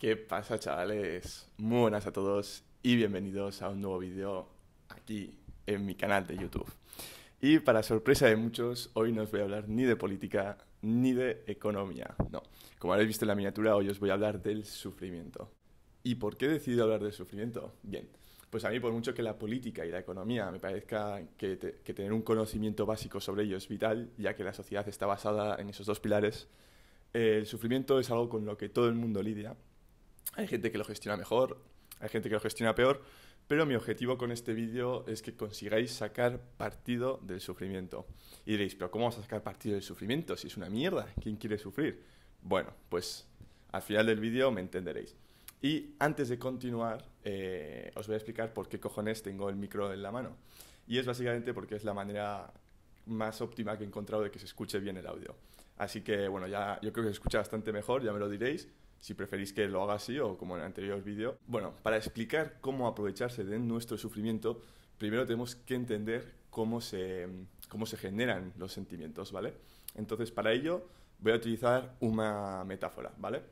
¿Qué pasa, chavales? Muy buenas a todos y bienvenidos a un nuevo vídeo aquí en mi canal de YouTube. Y para sorpresa de muchos, hoy no os voy a hablar ni de política ni de economía. No, como habréis visto en la miniatura, hoy os voy a hablar del sufrimiento. ¿Y por qué he decidido hablar del sufrimiento? Bien, pues a mí por mucho que la política y la economía me parezca que tener un conocimiento básico sobre ello es vital, ya que la sociedad está basada en esos dos pilares, el sufrimiento es algo con lo que todo el mundo lidia. Hay gente que lo gestiona mejor, hay gente que lo gestiona peor, pero mi objetivo con este vídeo es que consigáis sacar partido del sufrimiento. Y diréis, pero ¿cómo vas a sacar partido del sufrimiento si es una mierda? ¿Quién quiere sufrir? Bueno, pues al final del vídeo me entenderéis. Y antes de continuar, os voy a explicar por qué cojones tengo el micro en la mano. Y es básicamente porque es la manera más óptima que he encontrado de que se escuche bien el audio. Así que, bueno, ya yo creo que se escucha bastante mejor, ya me lo diréis, si preferís que lo haga así o como en el anterior vídeo. Bueno, para explicar cómo aprovecharse de nuestro sufrimiento, primero tenemos que entender cómo se generan los sentimientos, ¿vale? Entonces, para ello voy a utilizar una metáfora, ¿vale?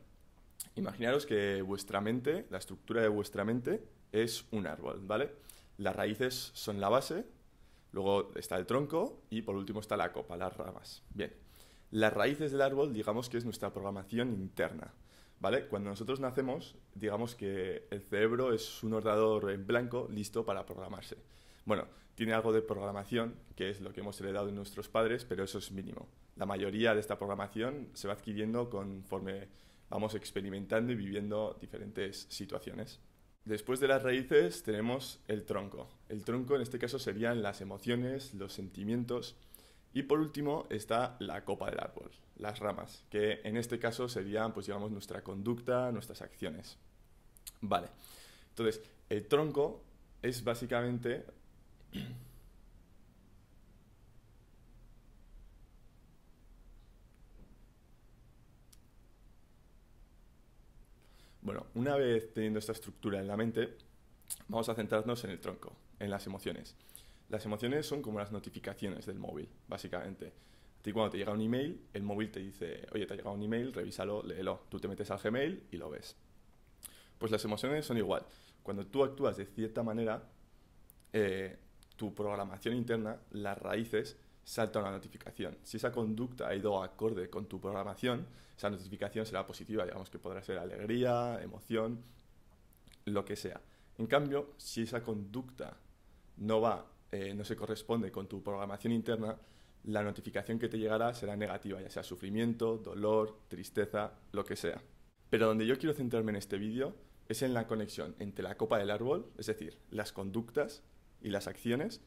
Imaginaros que vuestra mente, la estructura de vuestra mente es un árbol, ¿vale? Las raíces son la base, luego está el tronco y por último está la copa, las ramas. Bien, las raíces del árbol digamos que es nuestra programación interna, ¿vale? Cuando nosotros nacemos, digamos que el cerebro es un ordenador en blanco listo para programarse. Bueno, tiene algo de programación, que es lo que hemos heredado de nuestros padres, pero eso es mínimo. La mayoría de esta programación se va adquiriendo conforme vamos experimentando y viviendo diferentes situaciones. Después de las raíces tenemos el tronco. El tronco en este caso serían las emociones, los sentimientos. Y por último está la copa del árbol, las ramas, que en este caso serían, pues digamos, nuestra conducta, nuestras acciones. Vale, entonces, el tronco es básicamente... Bueno, una vez teniendo esta estructura en la mente, vamos a centrarnos en el tronco, en las emociones. Las emociones son como las notificaciones del móvil, básicamente. A ti cuando te llega un email, el móvil te dice, oye, te ha llegado un email, revísalo, léelo. Tú te metes al Gmail y lo ves. Pues las emociones son igual. Cuando tú actúas de cierta manera, tu programación interna, las raíces, salta una notificación. Si esa conducta ha ido acorde con tu programación, esa notificación será positiva, digamos que podrá ser alegría, emoción, lo que sea. En cambio, si esa conducta no se corresponde con tu programación interna, la notificación que te llegará será negativa, ya sea sufrimiento, dolor, tristeza, lo que sea. Pero donde yo quiero centrarme en este vídeo es en la conexión entre la copa del árbol, es decir, las conductas y las acciones,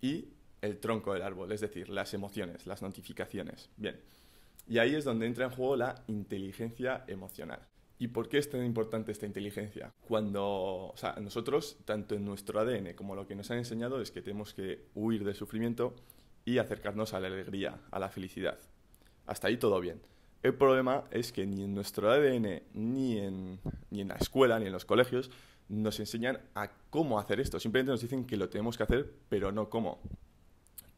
y el tronco del árbol, es decir, las emociones, las notificaciones. Bien, y ahí es donde entra en juego la inteligencia emocional. ¿Y por qué es tan importante esta inteligencia? Nosotros, tanto en nuestro ADN como lo que nos han enseñado es que tenemos que huir del sufrimiento y acercarnos a la alegría, a la felicidad. Hasta ahí todo bien. El problema es que ni en nuestro ADN, ni en la escuela, ni en los colegios, nos enseñan a cómo hacer esto. Simplemente nos dicen que lo tenemos que hacer, pero no cómo.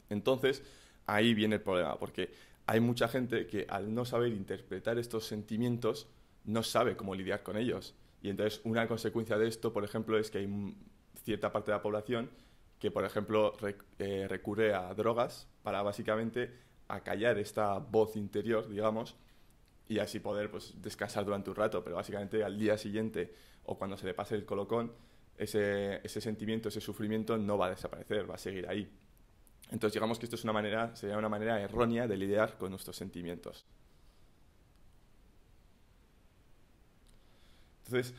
Entonces, ahí viene el problema, porque hay mucha gente que al no saber interpretar estos sentimientos, no sabe cómo lidiar con ellos. Y entonces una consecuencia de esto, por ejemplo, es que hay cierta parte de la población que, por ejemplo, recurre a drogas para básicamente acallar esta voz interior, digamos, y así poder pues, descansar durante un rato. Pero básicamente al día siguiente o cuando se le pase el colocón, ese sentimiento, ese sufrimiento no va a desaparecer, va a seguir ahí. Entonces digamos que esto es sería una manera errónea de lidiar con nuestros sentimientos. Entonces,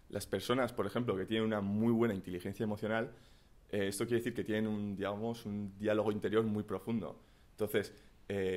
las personas, por ejemplo, que tienen una muy buena inteligencia emocional, esto quiere decir que tienen digamos, un diálogo interior muy profundo. Entonces,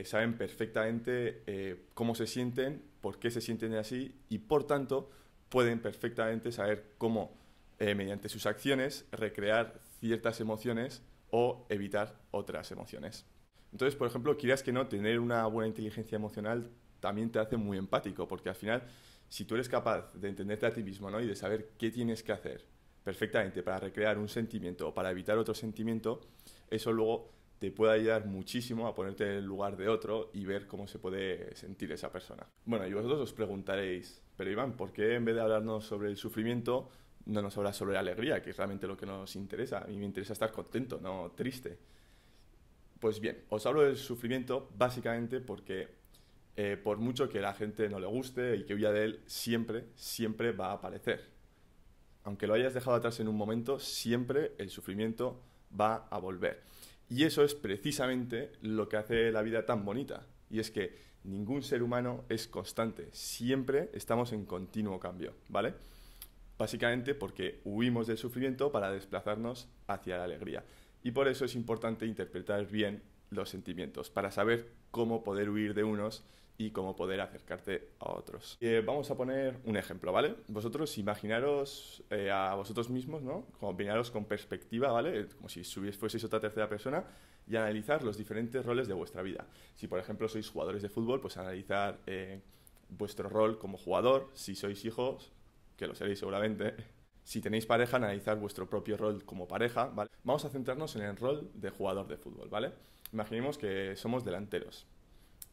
saben perfectamente cómo se sienten, por qué se sienten así y, por tanto, pueden perfectamente saber cómo, mediante sus acciones, recrear ciertas emociones o evitar otras emociones. Entonces, por ejemplo, quieras que no, tener una buena inteligencia emocional también te hace muy empático, porque al final, si tú eres capaz de entenderte a ti mismo, ¿no? Y de saber qué tienes que hacer perfectamente para recrear un sentimiento o para evitar otro sentimiento, eso luego te puede ayudar muchísimo a ponerte en el lugar de otro y ver cómo se puede sentir esa persona. Bueno, y vosotros os preguntaréis, pero Iván, ¿por qué en vez de hablarnos sobre el sufrimiento no nos hablas sobre la alegría, que es realmente lo que nos interesa? A mí me interesa estar contento, no triste. Pues bien, os hablo del sufrimiento básicamente porque por mucho que la gente no le guste y que huya de él, siempre va a aparecer. Aunque lo hayas dejado atrás en un momento, siempre el sufrimiento va a volver. Y eso es precisamente lo que hace la vida tan bonita. Y es que ningún ser humano es constante. Siempre estamos en continuo cambio, ¿vale? Básicamente porque huimos del sufrimiento para desplazarnos hacia la alegría. Y por eso es importante interpretar bien los sentimientos, para saber cómo poder huir de unos y cómo poder acercarte a otros. Vamos a poner un ejemplo, ¿vale? Vosotros imaginaros a vosotros mismos, ¿no? Combinaros con perspectiva, ¿vale? Como si fueseis otra tercera persona y analizar los diferentes roles de vuestra vida. Si, por ejemplo, sois jugadores de fútbol, pues analizar vuestro rol como jugador. Si sois hijos, que lo seréis seguramente. Si tenéis pareja, analizar vuestro propio rol como pareja, ¿vale? Vamos a centrarnos en el rol de jugador de fútbol, ¿vale? Imaginemos que somos delanteros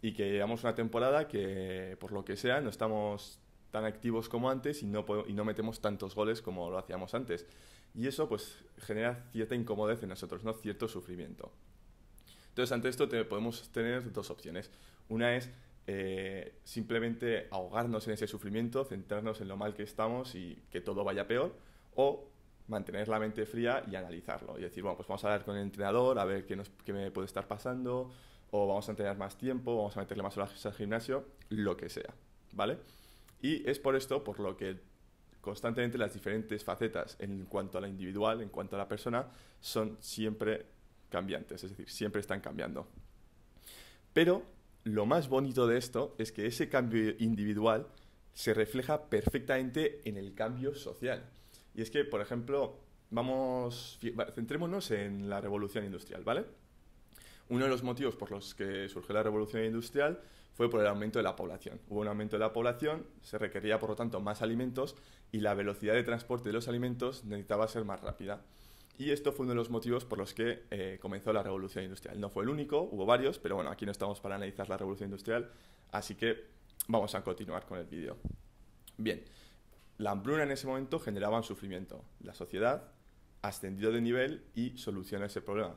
y que llevamos una temporada que, por lo que sea, no estamos tan activos como antes y no metemos tantos goles como lo hacíamos antes. Y eso, pues, genera cierta incomodidad en nosotros, ¿no? Cierto sufrimiento. Entonces, ante esto podemos tener dos opciones. Una es simplemente ahogarnos en ese sufrimiento, centrarnos en lo mal que estamos y que todo vaya peor, o mantener la mente fría y analizarlo y decir, bueno, pues vamos a hablar con el entrenador a ver qué me puede estar pasando, o vamos a entrenar más tiempo, vamos a meterle más horas al gimnasio, lo que sea, ¿vale? Y es por esto por lo que constantemente las diferentes facetas en cuanto a la individual, en cuanto a la persona, son siempre cambiantes, es decir, siempre están cambiando. Pero lo más bonito de esto es que ese cambio individual se refleja perfectamente en el cambio social. Y es que, por ejemplo, centrémonos en la revolución industrial, ¿vale? Uno de los motivos por los que surgió la revolución industrial fue por el aumento de la población. Hubo un aumento de la población, se requería, por lo tanto, más alimentos y la velocidad de transporte de los alimentos necesitaba ser más rápida. Y esto fue uno de los motivos por los que comenzó la revolución industrial. No fue el único, hubo varios, pero bueno, aquí no estamos para analizar la revolución industrial, así que vamos a continuar con el vídeo. Bien, la hambruna en ese momento generaba un sufrimiento. La sociedad ascendió de nivel y solucionó ese problema.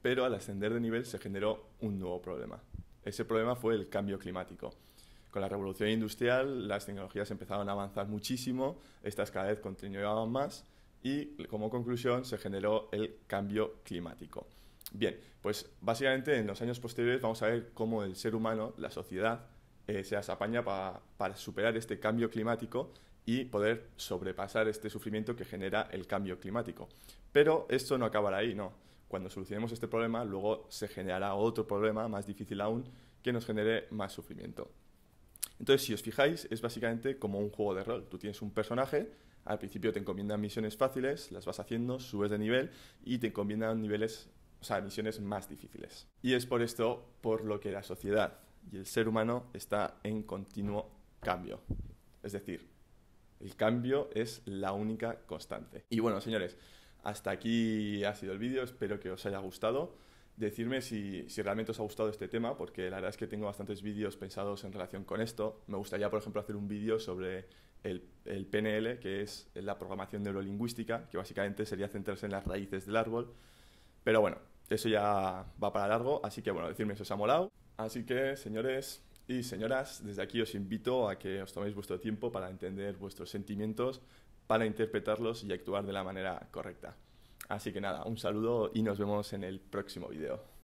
Pero al ascender de nivel se generó un nuevo problema. Ese problema fue el cambio climático. Con la revolución industrial las tecnologías empezaron a avanzar muchísimo, estas cada vez continuaban más, y como conclusión se generó el cambio climático. Bien, pues básicamente en los años posteriores vamos a ver cómo el ser humano, la sociedad, se las apaña para superar este cambio climático y poder sobrepasar este sufrimiento que genera el cambio climático. Pero esto no acabará ahí, no. Cuando solucionemos este problema, luego se generará otro problema más difícil aún que nos genere más sufrimiento. Entonces, si os fijáis, es básicamente como un juego de rol. Tú tienes un personaje, al principio te encomiendan misiones fáciles, las vas haciendo, subes de nivel y te encomiendan misiones más difíciles. Y es por esto por lo que la sociedad y el ser humano está en continuo cambio. Es decir, el cambio es la única constante. Y bueno, señores, hasta aquí ha sido el vídeo, espero que os haya gustado. Decidme si realmente os ha gustado este tema, porque la verdad es que tengo bastantes vídeos pensados en relación con esto. Me gustaría, por ejemplo, hacer un vídeo sobre el PNL, que es la programación neurolingüística, que básicamente sería centrarse en las raíces del árbol. Pero bueno, eso ya va para largo, así que bueno, decidme si os ha molado. Así que, señores y señoras, desde aquí os invito a que os toméis vuestro tiempo para entender vuestros sentimientos, para interpretarlos y actuar de la manera correcta. Así que nada, un saludo y nos vemos en el próximo vídeo.